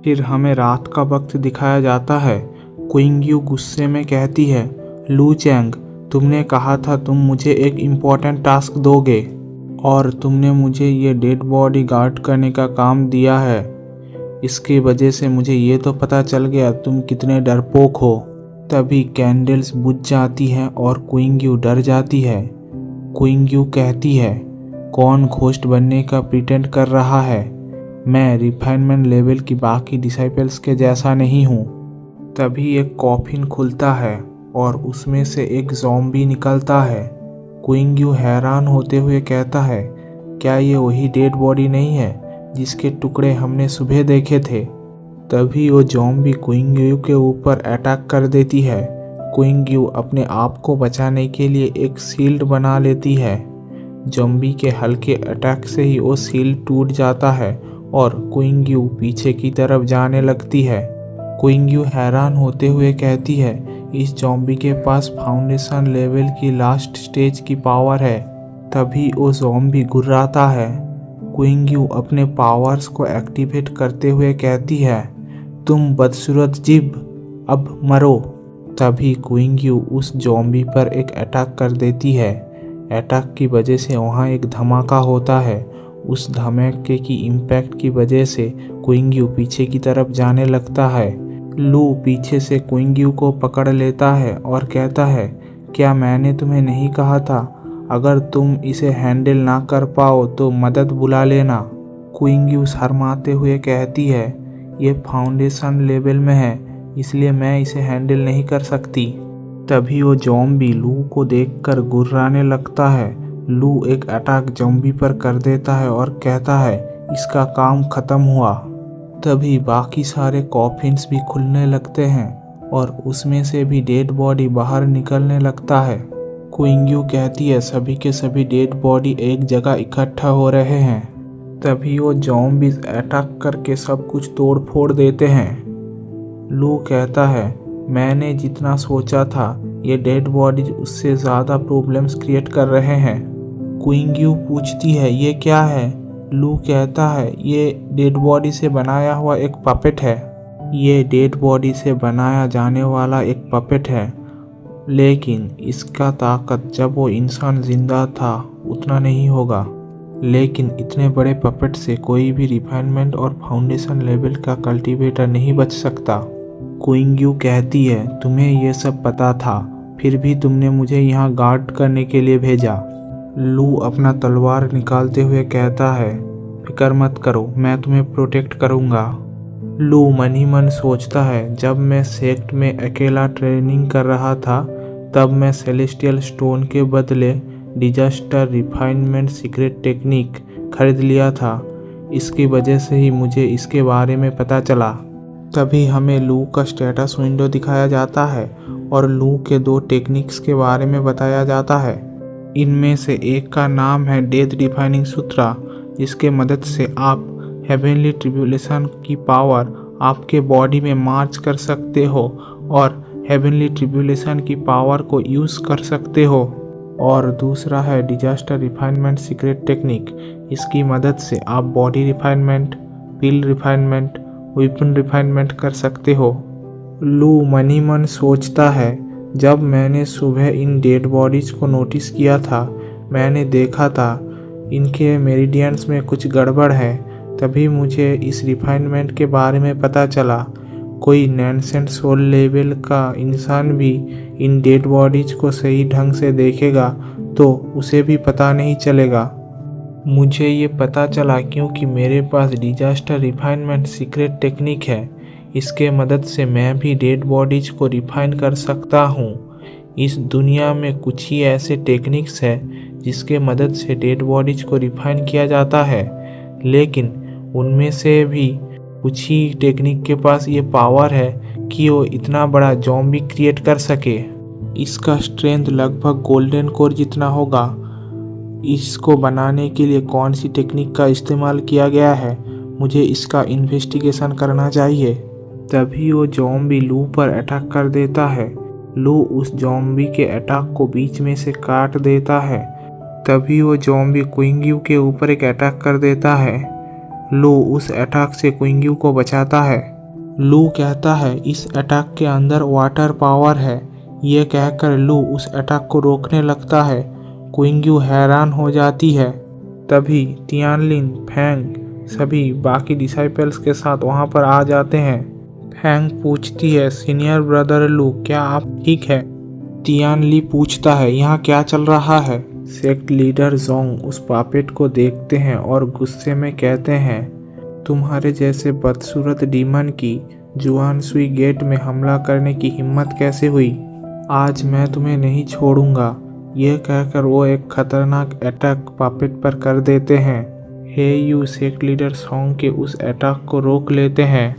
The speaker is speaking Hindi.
फिर हमें रात का वक्त दिखाया जाता है। कुइंग्यू गुस्से में कहती है, लू चैंग, तुमने कहा था तुम मुझे एक इम्पोर्टेंट टास्क दोगे और तुमने मुझे ये डेड बॉडी गार्ड करने का काम दिया है। इसकी वजह से मुझे ये तो पता चल गया तुम कितने डरपोक हो। तभी कैंडल्स बुझ जाती हैं और कुइंग्यू डर जाती है। कुइंग्यू कहती है, कौन घोस्ट बनने का प्रिटेंड कर रहा है? मैं रिफाइनमेंट लेवल की बाकी डिसाइपल्स के जैसा नहीं हूँ। तभी एक कॉफिन खुलता है और उसमें से एक ज़ॉम्बी निकलता है। कुइंग्यू हैरान होते हुए कहता है, क्या ये वही डेड बॉडी नहीं है जिसके टुकड़े हमने सुबह देखे थे? तभी वो ज़ॉम्बी कुइंग्यू के ऊपर अटैक कर देती है। कुइंग्यू अपने आप को बचाने के लिए एक शील्ड बना लेती है। ज़ॉम्बी के हल्के अटैक से ही वो शील्ड टूट जाता है और कुइंग्यू पीछे की तरफ जाने लगती है। कुइंग्यू हैरान होते हुए कहती है, इस ज़ॉम्बी के पास फाउंडेशन लेवल की लास्ट स्टेज की पावर है। तभी वो ज़ॉम्बी गुर्राता है। कुइंग्यू अपने पावर्स को एक्टिवेट करते हुए कहती है, तुम बदसूरत जीव, अब मरो। तभी कुइंग्यू उस ज़ॉम्बी पर एक अटैक कर देती है। अटैक की वजह से वहाँ एक धमाका होता है। उस धमाके की इम्पैक्ट की वजह से कुइंग्यू पीछे की तरफ जाने लगता है। लू पीछे से कुइंग्यू को पकड़ लेता है और कहता है, क्या मैंने तुम्हें नहीं कहा था, अगर तुम इसे हैंडल ना कर पाओ तो मदद बुला लेना। कुइंग्यू शर्माते हुए कहती है, ये फाउंडेशन लेवल में है इसलिए मैं इसे हैंडल नहीं कर सकती। तभी वो ज़ॉम्बी लू को देखकर गुर्राने लगता है। लू एक अटैक ज़ॉम्बी पर कर देता है और कहता है, इसका काम खत्म हुआ। तभी बाकी सारे कॉफिन्स भी खुलने लगते हैं और उसमें से भी डेड बॉडी बाहर निकलने लगता है। कुइंग्यू कहती है, सभी के सभी डेड बॉडी एक जगह इकट्ठा हो रहे हैं। तभी वो ज़ॉम्बीज अटैक करके सब कुछ तोड़ फोड़ देते हैं। लू कहता है, मैंने जितना सोचा था ये डेड बॉडीज उससे ज़्यादा प्रॉब्लम्स क्रिएट कर रहे हैं। कुइंग्यू पूछती है, ये क्या है? लू कहता है, ये डेड बॉडी से बनाया हुआ एक पपेट है। ये डेड बॉडी से बनाया जाने वाला एक पपेट है, लेकिन इसका ताकत जब वो इंसान जिंदा था उतना नहीं होगा। लेकिन इतने बड़े पपेट से कोई भी रिफाइनमेंट और फाउंडेशन लेवल का कल्टीवेटर नहीं बच सकता। कुइंग्यू कहती है, तुम्हें ये सब पता था, फिर भी तुमने मुझे यहाँ गार्ड करने के लिए भेजा। लू अपना तलवार निकालते हुए कहता है, फिक्र मत करो, मैं तुम्हें प्रोटेक्ट करूँगा। लू मन ही मन सोचता है, जब मैं सेक्ट में अकेला ट्रेनिंग कर रहा था तब मैं सेलेस्टियल स्टोन के बदले डिजास्टर रिफाइनमेंट सीक्रेट टेक्निक खरीद लिया था। इसकी वजह से ही मुझे इसके बारे में पता चला। तभी हमें लू का स्टेटस विंडो दिखाया जाता है और लू के 2 टेक्निक्स के बारे में बताया जाता है। इनमें से एक का नाम है डेथ डिफाइनिंग सूत्रा, जिसके मदद से आप हेवनली ट्रिब्यूलेशन की पावर आपके बॉडी में मार्च कर सकते हो और हेवनली ट्रिब्यूलेशन की पावर को यूज़ कर सकते हो। और दूसरा है डिजास्टर रिफाइनमेंट सीक्रेट टेक्निक। इसकी मदद से आप बॉडी रिफाइनमेंट, पिल रिफाइनमेंट, वेपन रिफाइनमेंट कर सकते हो। लू मन ही मन सोचता है, जब मैंने सुबह इन डेड बॉडीज़ को नोटिस किया था मैंने देखा था इनके मेरिडियंस में कुछ गड़बड़ है। तभी मुझे इस रिफाइनमेंट के बारे में पता चला। कोई नैनसेंट सोल लेवल का इंसान भी इन डेड बॉडीज को सही ढंग से देखेगा तो उसे भी पता नहीं चलेगा। मुझे ये पता चला क्योंकि मेरे पास डिजास्टर रिफाइनमेंट सीक्रेट टेक्निक है। इसके मदद से मैं भी डेड बॉडीज को रिफाइन कर सकता हूँ। इस दुनिया में कुछ ही ऐसे टेक्निक्स हैं जिसके मदद से डेड बॉडीज को रिफाइन किया जाता है, लेकिन उनमें से भी कुछ ही टेक्निक के पास ये पावर है कि वो इतना बड़ा ज़ॉम्बी क्रिएट कर सके। इसका स्ट्रेंथ लगभग गोल्डन कोर जितना होगा। इसको बनाने के लिए कौन सी टेक्निक का इस्तेमाल किया गया है, मुझे इसका इन्वेस्टिगेशन करना चाहिए। तभी वो ज़ॉम्बी लू पर अटैक कर देता है। लू उस ज़ॉम्बी के अटैक को बीच में से काट देता है। तभी वो ज़ॉम्बी कुइंग्यू के ऊपर एक अटैक कर देता है। लू उस अटैक से कुइंग्यू को बचाता है। लू कहता है इस अटैक के अंदर वाटर पावर है। ये कहकर लू उस अटैक को रोकने लगता है। क्विंग्यू हैरान हो जाती है। तभी तियानलिन, फेंग सभी बाकी डिसाइपल्स के साथ वहां पर आ जाते हैं। फेंग पूछती है सीनियर ब्रदर लू, क्या आप ठीक है? तियानली पूछता है यहाँ क्या चल रहा है? सेक्ट लीडर जोंग उस पापेट को देखते हैं और गुस्से में कहते हैं तुम्हारे जैसे बदसूरत डीमन की जुआनसुई गेट में हमला करने की हिम्मत कैसे हुई? आज मैं तुम्हें नहीं छोड़ूंगा। यह कहकर वो एक खतरनाक अटैक पापेट पर कर देते हैं। हे यू सेक्ट लीडर सोंग के उस अटैक को रोक लेते हैं।